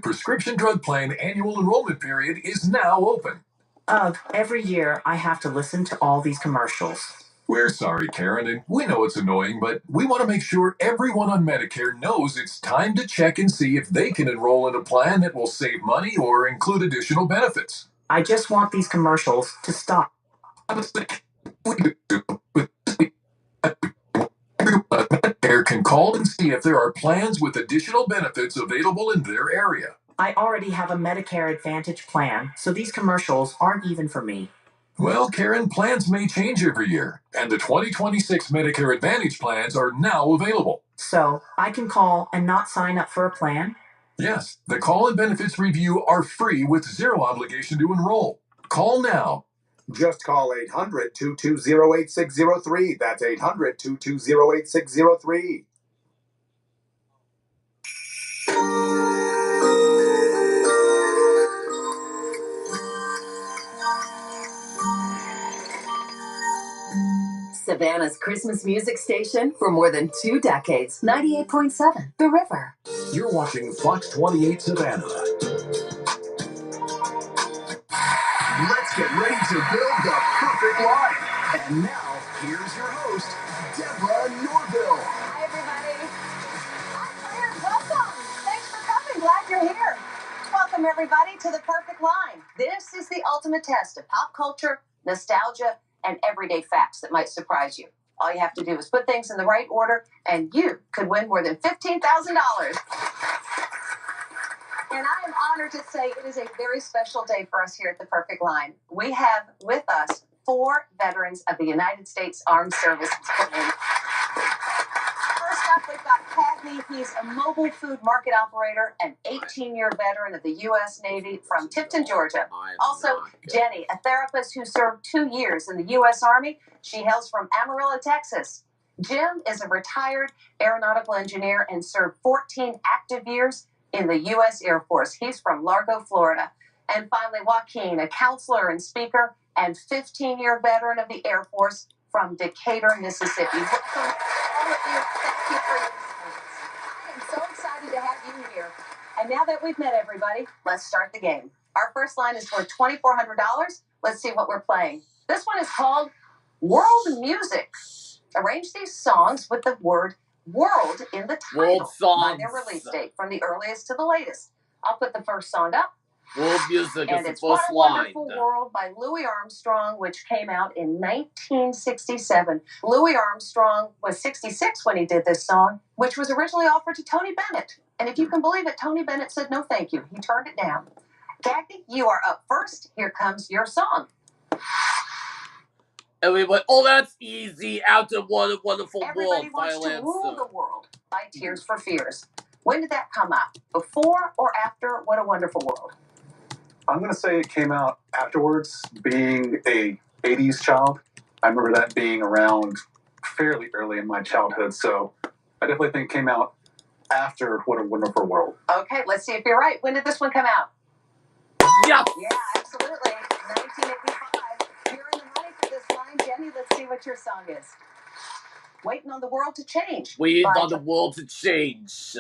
Prescription drug plan annual enrollment period is now open. Every year I have to listen to all these commercials. We're sorry, Karen, and we know it's annoying, but we want to make sure everyone on Medicare knows it's time to check and see if they can enroll in a plan that will save money or include additional benefits. I just want these commercials to stop. Medicare can call and see if there are plans with additional benefits available in their area. I already have a Medicare Advantage plan, so these commercials aren't even for me. Well, Karen, plans may change every year, and the 2026 Medicare Advantage plans are now available. So I can call and not sign up for a plan? Yes, the call and benefits review are free with zero obligation to enroll. Call now. Just call 800-220-8603. That's 800-220-8603. Savannah's Christmas music station for more than 2 decades. 98.7 The River. You're watching Fox 28 Savannah. Let's get ready to build the perfect line. And now, here's your host, Deborah Norville. Hi, everybody. Hi, players. Welcome. Thanks for coming. Glad you're here. Welcome, everybody, to The Perfect Line. This is the ultimate test of pop culture, nostalgia, and everyday facts that might surprise you. All you have to do is put things in the right order, and you could win more than $15,000. And I am honored to say it is a very special day for us here at The Perfect Line. We have with us 4 veterans of the United States Armed Services. First up, we've got Cagney. He's a mobile food market operator, an 18-year veteran of the U.S. Navy from Tifton, Georgia. Also, Jenny, a therapist who served 2 years in the U.S. Army. She hails from Amarillo, Texas. Jim is a retired aeronautical engineer and served 14 active years in the U.S. Air Force. He's from Largo, Florida. And finally, Joaquin, a counselor and speaker and 15-year veteran of the Air Force from Decatur, Mississippi. Welcome, all of you. Thank you for your service. I am so excited to have you here. And now that we've met everybody, let's start the game. Our first line is worth $2,400. Let's see what we're playing. This one is called World Music. Arrange these songs with the word world in the title by their release date, from the earliest to the latest. I'll put the first song up. World Music And is it's the What first a line. Wonderful World by Louis Armstrong, which came out in 1967. Louis Armstrong was 66 when he did this song, which was originally offered to Tony Bennett. And if you can believe it, Tony Bennett said no thank you. He turned it down. Cagney, you are up first. Here comes your song. Everybody, oh, that's easy. Out of What a Wonderful Everybody World. Wants to Rule the World by Tears for Fears. When did that come out? Before or after What a Wonderful World? I'm going to say it came out afterwards. Being a 80s child, I remember that being around fairly early in my childhood, so I definitely think it came out after What a Wonderful World. Okay, let's see if you're right. When did this one come out? Yes. Yeah, absolutely. 1985. You're in the money for this line. Jenny, let's see what your song is. Waiting on the World to Change. Waiting on the world to change.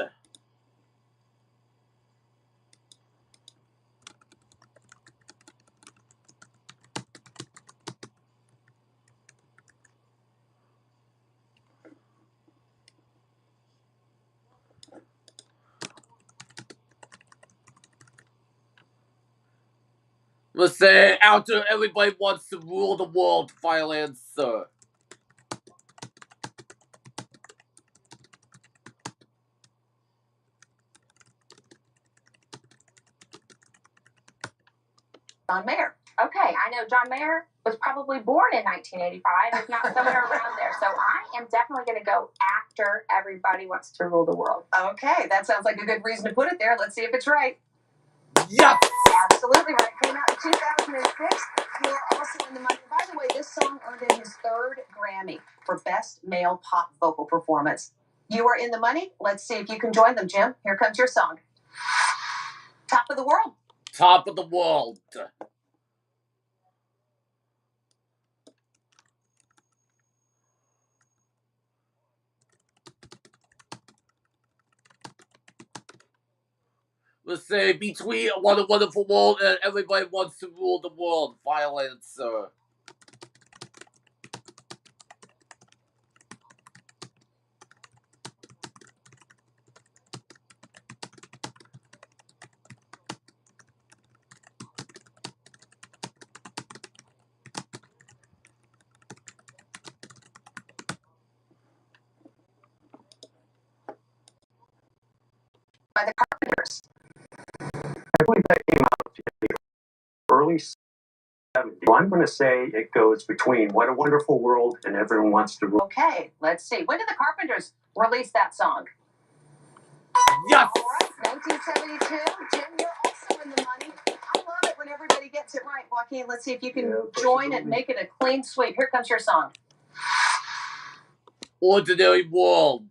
Let's say, after Everybody Wants to Rule the World, final answer. John Mayer. Okay, I know John Mayer was probably born in 1985, if not somewhere around there. So I am definitely going to go after Everybody Wants to Rule the World. Okay, that sounds like a good reason to put it there. Let's see if it's right. Yes! Absolutely right. Came out in 2006. You are also in the money. By the way, this song earned him his 3rd Grammy for Best Male Pop Vocal Performance. You are in the money. Let's see if you can join them, Jim. Here comes your song. Top of the World. Top of the World. Let's say between What a Wonderful World and Everybody Wants to Rule the World. Violence. By the Carpenters. I believe that came out in the early 70s. Well, I'm going to say it goes between What a Wonderful World and Everyone Wants to Rule. Okay, let's see. When did the Carpenters release that song? Yes! All right, 1972. Jim, you're also in the money. I love it when everybody gets it right. Joaquin, let's see if you can join and make it a clean sweep. Here comes your song. Ordinary World.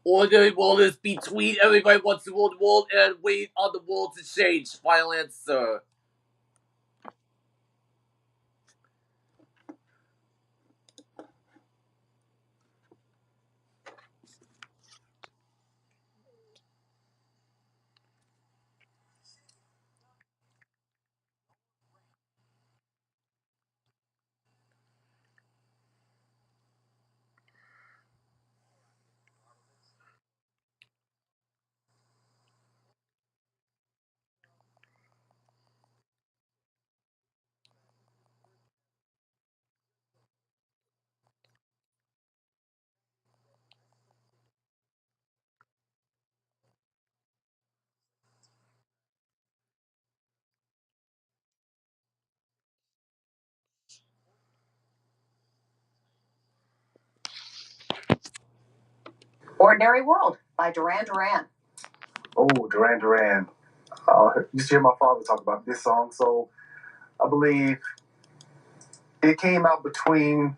Ordinary World is between Everybody Wants to Rule the World and Wait on the World to Change. Violence. Ordinary World by Duran Duran. Oh, Duran Duran. You should hear my father talk about this song. So I believe it came out between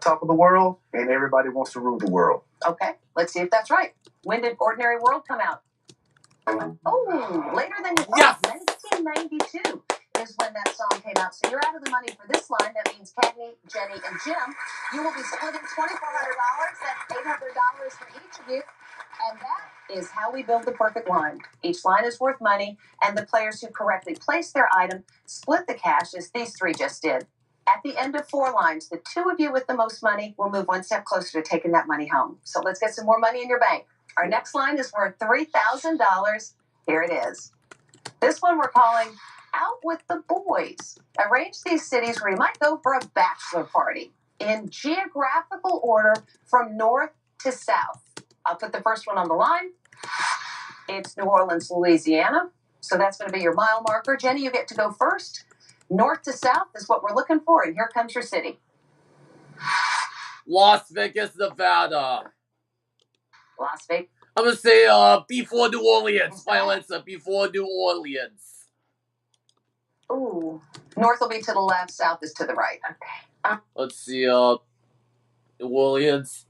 Top of the World and Everybody Wants to Rule the World. Okay, let's see if that's right. When did Ordinary World come out? Oh, later than you thought. Yes! 1992 is when that song came out. So you're out of the money for this line. That means Cagney, Jenny, and Jim. You will be splitting $2,400. That's $800 for each of you. And that is how we build the perfect line. Each line is worth money, and the players who correctly place their item split the cash as these three just did. At the end of 4 lines, the 2 of you with the most money will move 1 step closer to taking that money home. So let's get some more money in your bank. Our next line is worth $3,000. Here it is. This one we're calling Out with the Boys. Arrange these cities where you might go for a bachelor party in geographical order from north to south. I'll put the first one on the line. It's New Orleans, Louisiana. So that's going to be your mile marker. Jenny, you get to go first. North to south is what we're looking for, and here comes your city. Las Vegas, Nevada. Las Vegas. I'm gonna say before New Orleans. Violence before New Orleans. Ooh. North will be to the left, south is to the right. Okay. Let's see, New Orleans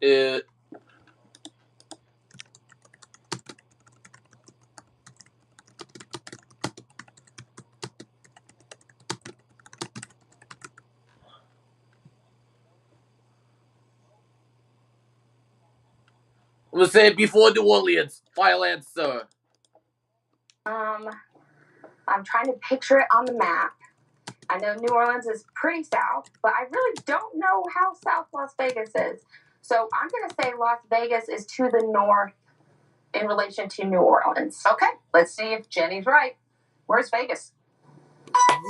I'm gonna say before New Orleans. Violence. I'm trying to picture it on the map. I know New Orleans is pretty south, but I really don't know how south Las Vegas is. So I'm going to say Las Vegas is to the north in relation to New Orleans. Okay, let's see if Jenny's right. Where's Vegas?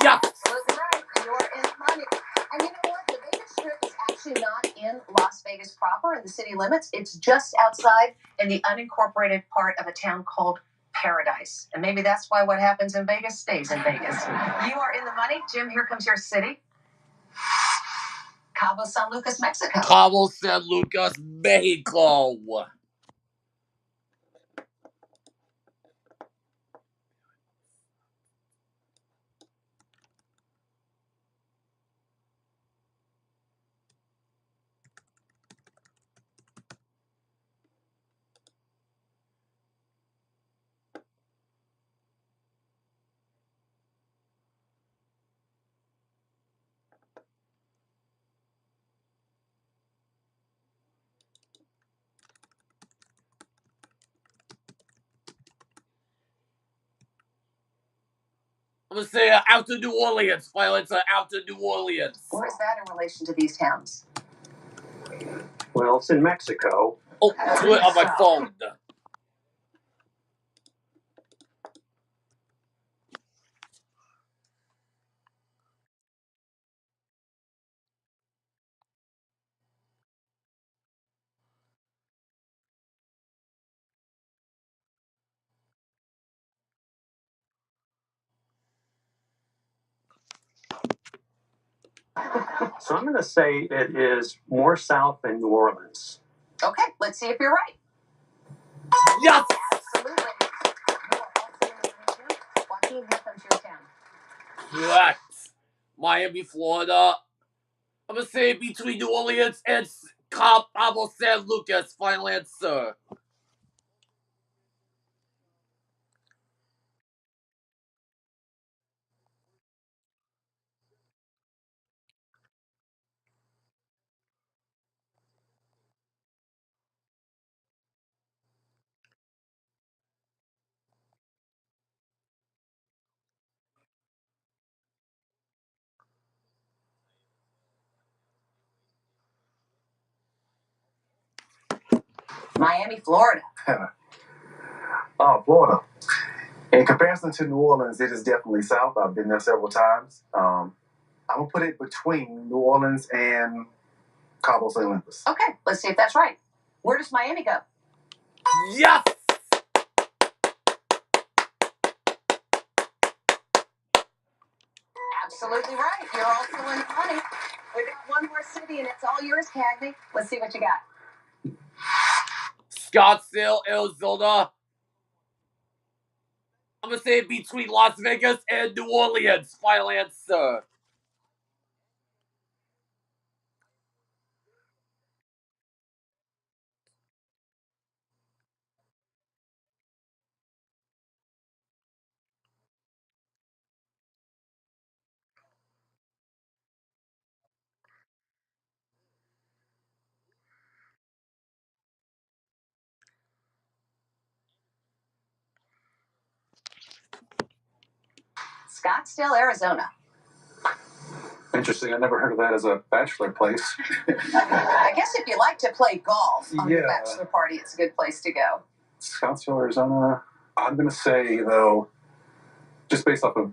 Yes! Absolutely right. You're in the money. And you know what? The Vegas Strip is actually not in Las Vegas proper in the city limits. It's just outside in the unincorporated part of a town called Paradise. And maybe that's why what happens in Vegas stays in Vegas. You are in the money. Jim, here comes your city. Cabo San Lucas, Mexico. Cabo San Lucas, Mexico. gonna say out to New Orleans. Violence out to New Orleans. Where is that in relation to these towns? Well, it's in Mexico. Oh, do it on my phone. So I'm going to say it is more south than New Orleans. Okay, let's see if you're right. Yes! Absolutely. You are also in the region. Joaquin, here comes your town. Correct. Miami, Florida. I'm gonna say between New Orleans and Cabo San Lucas. Final answer. Miami, Florida. Oh, Florida. In comparison to New Orleans, it is definitely south. I've been there several times. I'm gonna put it between New Orleans and Cabo San Lucas. Okay, let's see if that's right. Where does Miami go? Yes! Absolutely right. You're also in the money. We've got one more city, and it's all yours, Cagney. Let's see what you got. Scottsdale, Arizona. I'm gonna say between Las Vegas and New Orleans. Final answer. Scottsdale, Arizona. Interesting. I never heard of that as a bachelor place. I guess if you like to play golf on your Yeah. bachelor party, it's a good place to go. Scottsdale, Arizona. I'm going to say, though, just based off of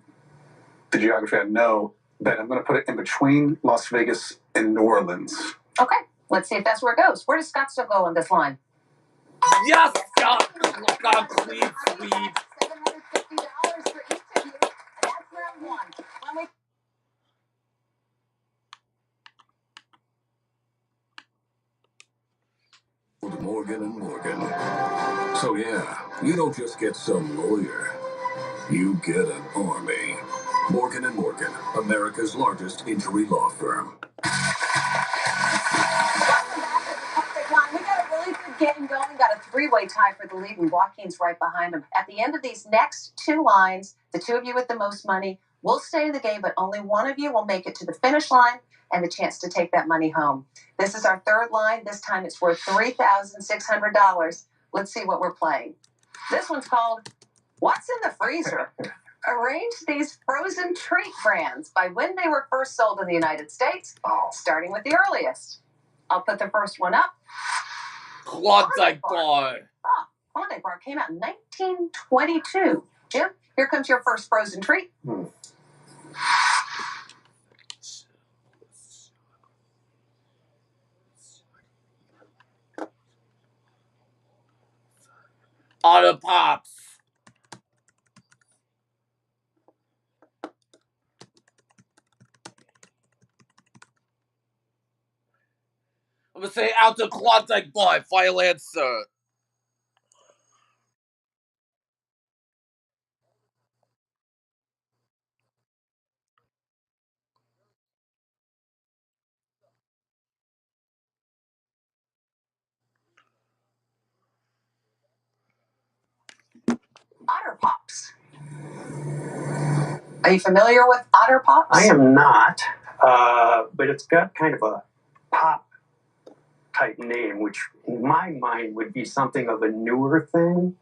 the geography I know, that I'm going to put it in between Las Vegas and New Orleans. Okay, let's see if that's where it goes. Where does Scottsdale go on this line? Yes! God, please, please. $750 for each of you, and that's round one. When we Morgan and Morgan. So yeah, you don't just get some lawyer. You get an army. Morgan and Morgan, America's largest injury law firm. We got a really good game going. Got a three-way tie for the lead, and Joaquin's right behind him. At the end of these next two lines, the two of you with the most money will stay in the game, but only one of you will make it to the finish line and the chance to take that money home. This is our third line. This time it's worth $3,600. Let's see what we're playing. This one's called What's in the Freezer? Arrange these frozen treat brands by when they were first sold in the United States, starting with the earliest. I'll put the first one up. Klondike bar. Oh, Klondike bar came out in 1922. Jim, here comes your first frozen treat. Otter Pops. I'm gonna say out to Klondike bar. Final answer. Otter Pops. Are you familiar with Otter Pops? I am not, but it's got kind of a pop type name, which in my mind would be something of a newer thing.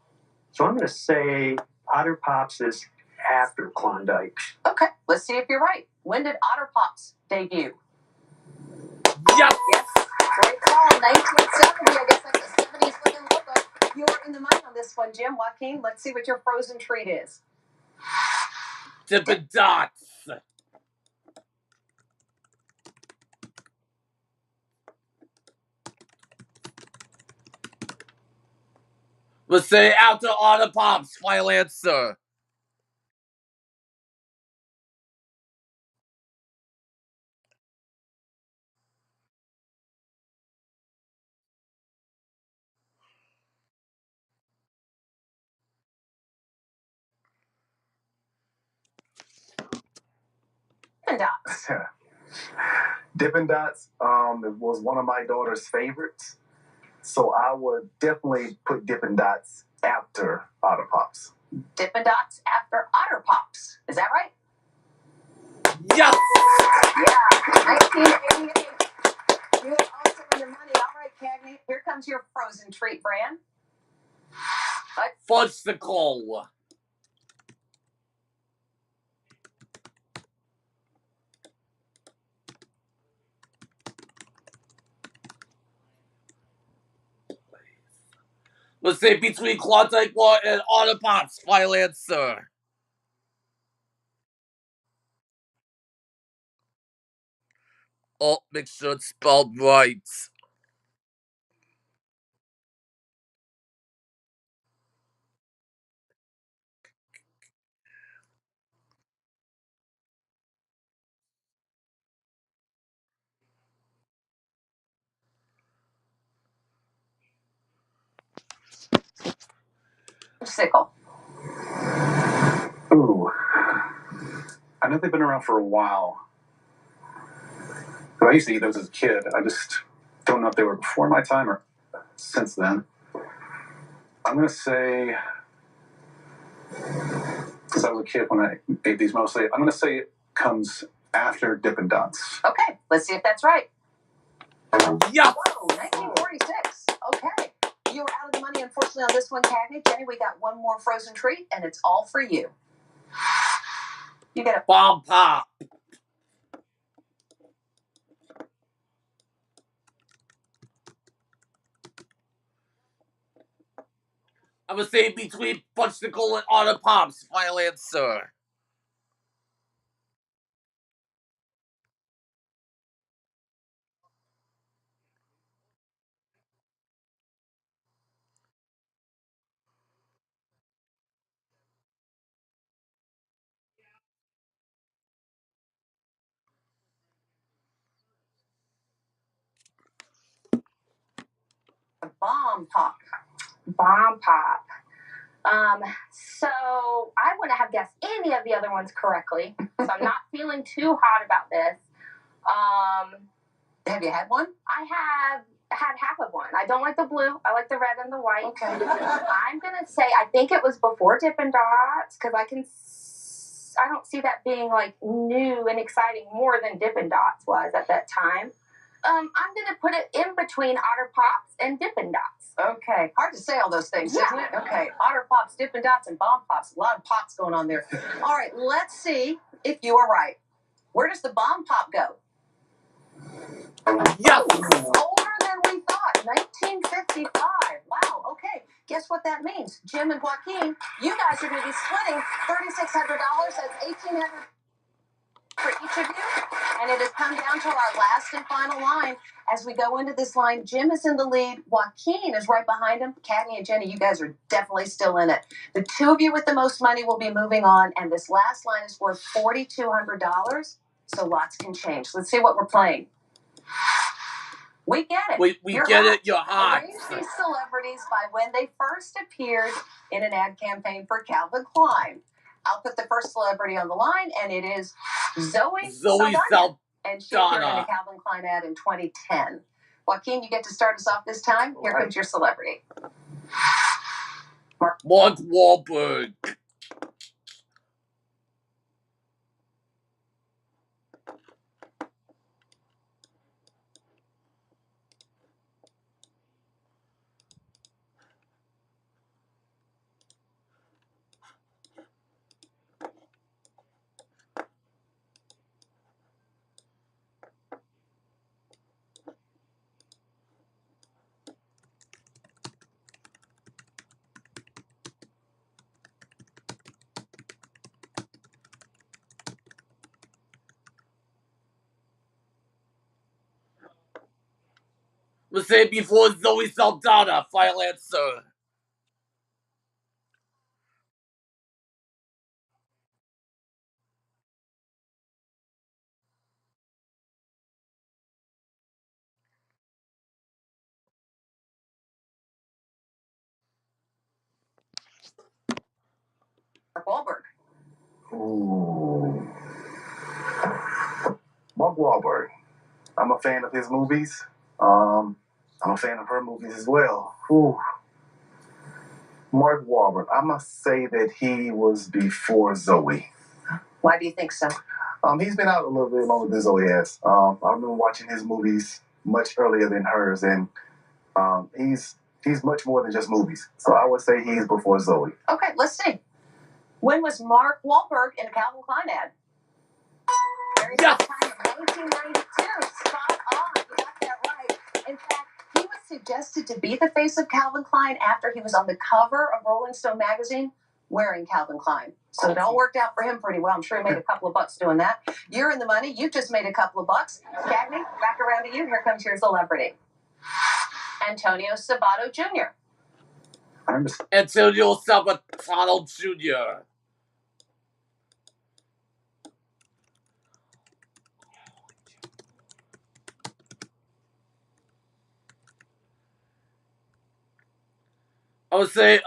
So I'm going to say Otter Pops is after Klondike. Okay, let's see if you're right. When did Otter Pops debut? Yes! Yes. Great call. 1970. I guess that's a 70s looking logo. You are in the money on this one, Jim. Joaquin, let's see what your frozen treat is. Dippin' Dots. Let's say after Otter Pops. Final answer. Dippin' Dots. Dippin' Dots it was one of my daughter's favorites. So I would definitely put Dippin' Dots after Otter Pops. Dippin' Dots after Otter Pops. Is that right? Yes! Yeah. 1988. You are also in the money. All right, Cagney. Here comes your frozen treat brand. Fudgesicle. Let's say between Klondike Bar and Otter Pops. Final answer. Oh, make sure it's spelled right. Sickle. Ooh. I know they've been around for a while. But I used to eat those as a kid. I just don't know if they were before my time or since then. I'm going to say, because I was a kid when I ate these mostly, I'm going to say it comes after Dippin' Dots. Okay, let's see if that's right. Yes! Whoa, 1946. Okay. You were out of the money, unfortunately, on this one, Cagney. Jenny, we got one more frozen treat, and it's all for you. You get a Bomb Pop. I'm gonna say between Fudgesicle and Otter Pops. Final answer. bomb pop. Bomb Pop. So I wouldn't have guessed any of the other ones correctly. So I'm not feeling too hot about this. Have you had one? I have had half of one. I don't like the blue. I like the red and the white. Okay. I'm gonna say I think it was before Dippin' Dots because I don't see that being like new and exciting more than Dippin' Dots was at that time. I'm gonna put it in between Otter Pops and Dippin' Dots. Okay. Hard to say all those things, isn't it? Okay. Otter Pops, Dippin' Dots, and Bomb Pops. A lot of pops going on there. All right, let's see if you are right. Where does the Bomb Pop go? Yes! Older than we thought. 1955. Wow. Okay. Guess what that means? Jim and Joaquin, you guys are going to be splitting $3,600. That's $1,800 for each of you. And it has come down to our last and final line. As we go into this line, Jim is in the lead. Joaquin is right behind him. Caddy and Jenny, you guys are definitely still in it. The two of you with the most money will be moving on. And this last line is worth $4,200. So lots can change. Let's see what we're playing. We get it. We You're get hot. it, you're hot. Arrange these celebrities by when they first appeared in an ad campaign for Calvin Klein. I'll put the first celebrity on the line, and it is Zoe Saldana. And she appeared in a Calvin Klein ad in 2010. Joaquin, you get to start us off this time. Here comes your celebrity. Mark Wahlberg. I'm gonna say before Zoe Saldana. Final answer. Mark Wahlberg. Ooh. Mark Wahlberg. I'm a fan of his movies. I'm a fan of her movies as well. Ooh. Mark Wahlberg. I must say that he was before Zoe. Why do you think so? He's been out a little bit longer than Zoe has. I remember watching his movies much earlier than hers, and he's much more than just movies. So I would say he's before Zoe. Okay, let's see. When was Mark Wahlberg in a Calvin Klein ad? Very Yes. first time in 1992. Spot on. You got that right. In fact, he was suggested to be the face of Calvin Klein after he was on the cover of Rolling Stone magazine wearing Calvin Klein. So it all worked out for him pretty well. I'm sure he made a couple of bucks doing that. You're in the money. You just made a couple of bucks. Cagney, back around to you. Here comes your celebrity. Antonio Sabato Jr. Antonio Sabatano Jr. I would say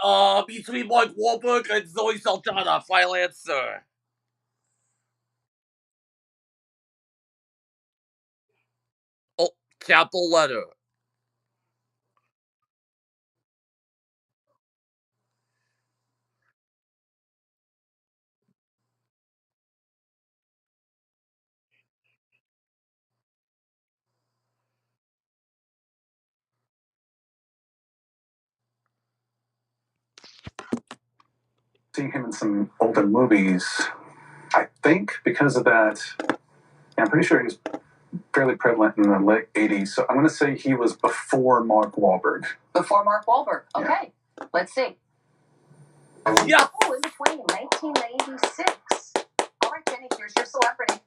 between Mark Wahlberg and Zoe Saldana. Final answer. Oh, capital letter. Seeing him in some older movies, I think because of that, I'm pretty sure he was fairly prevalent in the late 80s. So I'm going to say he was before Mark Wahlberg. Before Mark Wahlberg. Okay, let's see. Yeah. Oh, in between 1996. All right, Jenny, here's your celebrity.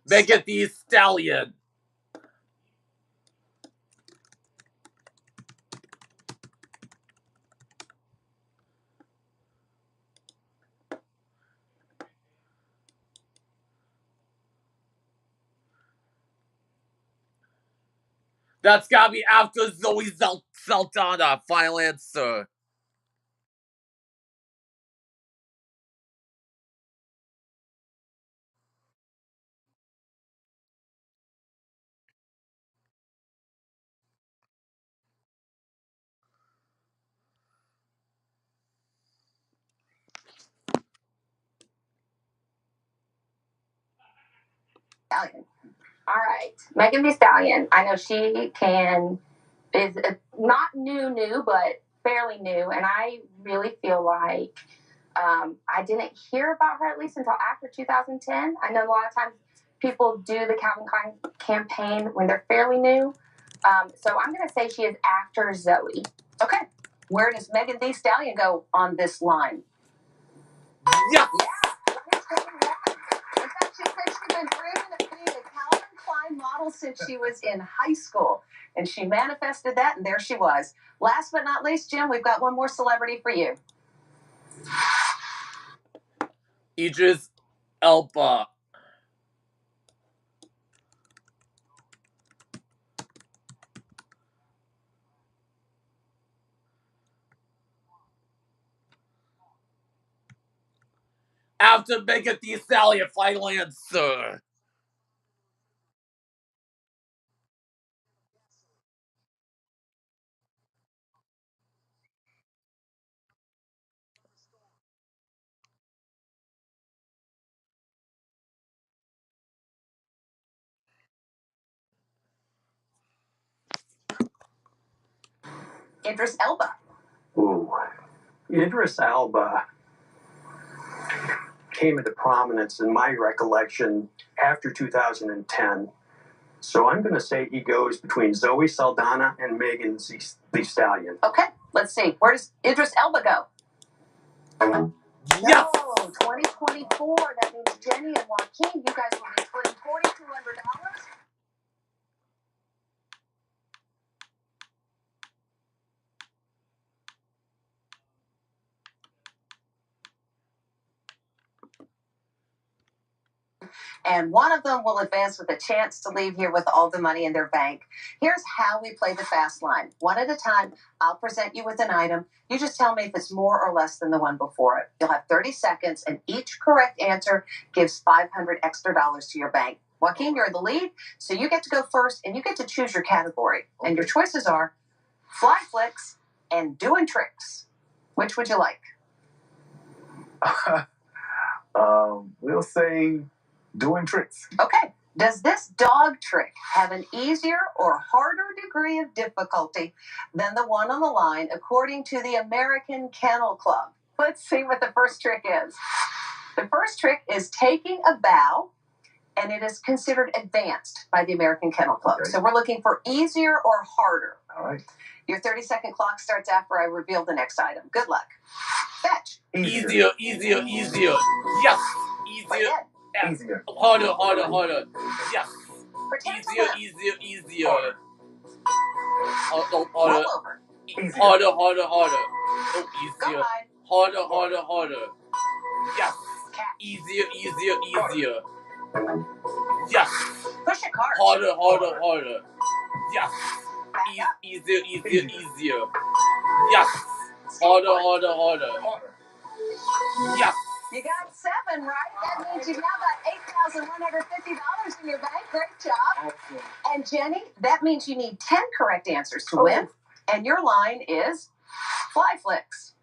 Megan Thee Stallion. That's gotta be after Zoe Saldana. Final answer. Stallion. All right, Megan Thee Stallion. I know she is not new, but fairly new, and I really feel like I didn't hear about her at least until after 2010. I know a lot of times people do the Calvin Klein campaign when they're fairly new. So I'm going to say she is after Zoe. Okay. Where does Megan Thee Stallion go on this line? Yeah. Yeah. In fact, she said she's been dreaming of being a Calvin Klein model since she was in high school. And she manifested that, and there she was. Last but not least, Jim, we've got one more celebrity for you. Idris Elba. After Megan Thee Stallion. Final answer. Idris Elba. Ooh. Idris Elba came into prominence in my recollection after 2010. So I'm going to say he goes between Zoe Saldana and Megan Thee Stallion. Okay, let's see. Where does Idris Elba go? Yes. No, 2024. That means Jenny and Joaquin, you guys will be splitting $4,200. and one of them will advance with a chance to leave here with all the money in their bank. Here's how we play the fast line. One at a time, I'll present you with an item. You just tell me if it's more or less than the one before it. You'll have 30 seconds, and each correct answer gives $500 extra to your bank. Joaquin, you're in the lead, so you get to go first, and you get to choose your category. Okay. And your choices are fly flicks and doing tricks. Which would you like? We'll say doing tricks. Okay. Does this dog trick have an easier or harder degree of difficulty than the one on the line, according to the American Kennel Club? Let's see what the first trick is. The first trick is taking a bow, and it is considered advanced by the American Kennel Club. Okay. So we're looking for easier or harder. All right. Your 30-second clock starts after I reveal the next item. Good luck. Fetch. Easier. Yes. Easier. Harder. Yes. Easier. Roll over. Harder. Oh, easier. Harder. Yes. Cat. Easier. Yes. Push it hard. Harder. Yes. Easier. Yes. Harder. Yes. You got 7 right. That means you've now got $8,150 in your bank. Great job. Awesome. And Jenny, that means you need 10 correct answers to win. And your line is fly flicks.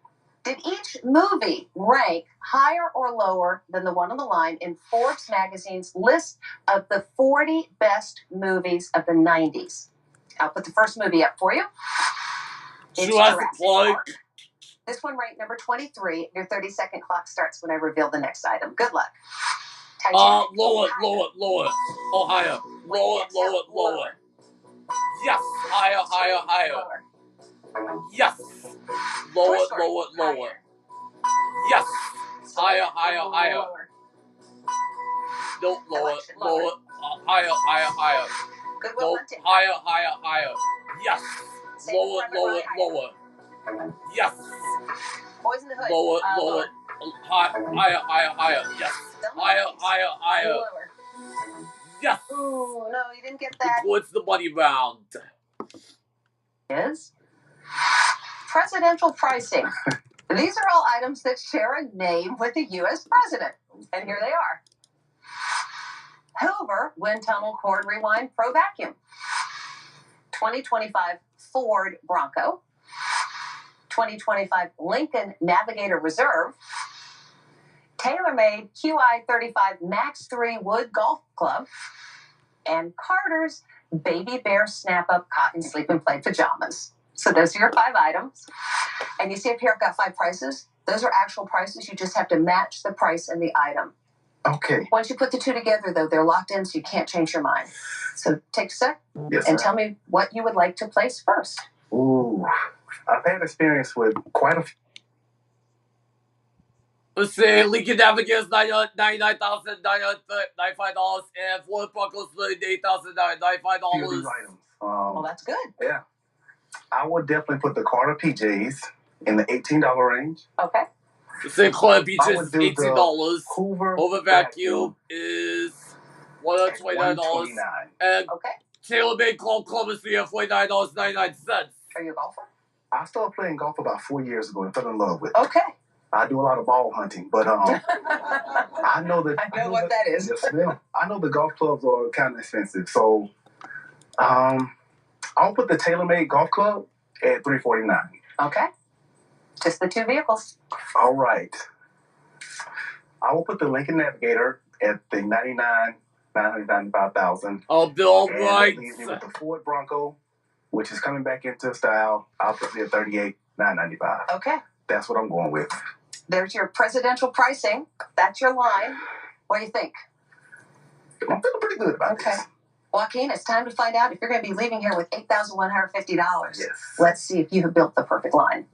Did each movie rank higher or lower than the one on the line in Forbes magazine's list of the 40 best movies of the 90s? I'll put the first movie up for you. It's Jurassic Park. This one ranked number 23. Your 30-second clock starts when I reveal the next item. Good luck. Lower. Oh, higher. Lower. Yes. Higher. Lower. Yes. Lower. Yes. Higher. Lower. No, lower. Higher. Good No, Will Hunting. higher. Yes. Save Lower. Yes. Boys in the Hood. Lower. Higher. Yes. Higher. Lower. Yes. Ooh, no, you didn't get that. What's the money round? Is presidential pricing. These are all items that share a name with the U.S. president. And here they are. Hoover Wind Tunnel Cord Rewind Pro Vacuum. 2025 Ford Bronco. 2025 Lincoln Navigator Reserve. TaylorMade QI35 Max 3 Wood Golf Club. And Carter's Baby Bear Snap-Up Cotton Sleep and Play Pajamas. So those are your 5 items. And you see up here I've got 5 prices. Those are actual prices. You just have to match the price and the item. Okay. Once you put the 2 together, though, they're locked in, so you can't change your mind. So take a sec and tell me what you would like to place first. Ooh, I've had experience with quite a few. Let's see, Lincoln Navigator's $99,995 and Ford Bronco's $38,995. Well, that's good. Yeah. I would definitely put the Carter PJs in the $18 range. Okay. Let's say Carter PJs is $18. Hoover Vacuum is $129. And TaylorMade Golf Club is $49.99. Are you a golfer? I started playing golf about 4 years ago and fell in love with it. Okay. I do a lot of ball hunting, but I know that I know what that is. Yes, ma'am. I know the golf clubs are kind of expensive, so I'll put the TaylorMade Golf Club at $349. Okay. Just the 2 vehicles. All right. I will put the Lincoln Navigator at the $99,995,000. Oh, Bill, right. That leaves me with the Ford Bronco, which is coming back into style. I'll put it at $38,995. Okay. That's what I'm going with. There's your presidential pricing. That's your line. What do you think? I'm feeling pretty good about this. Joaquin, it's time to find out if you're going to be leaving here with $8,150. Yes. Let's see if you have built the perfect line.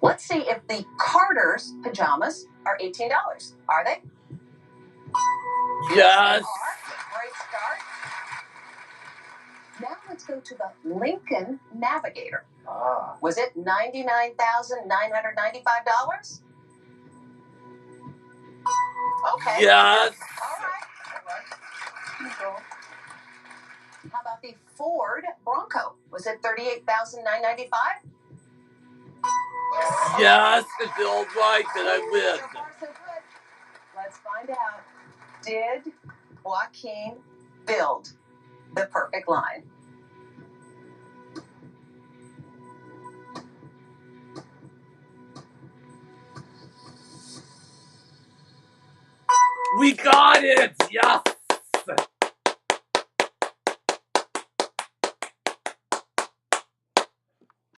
Let's see if the Carter's pajamas are $18. Are they? Yes. Great start. Now let's go to the Lincoln Navigator. Was it $99,995? Okay. Yes. All right. How about the Ford Bronco? Was it $38,995? Yes, if they're all right, then I win. So far, so good. Let's find out. Did Joaquin build the perfect line? We got it! Yes!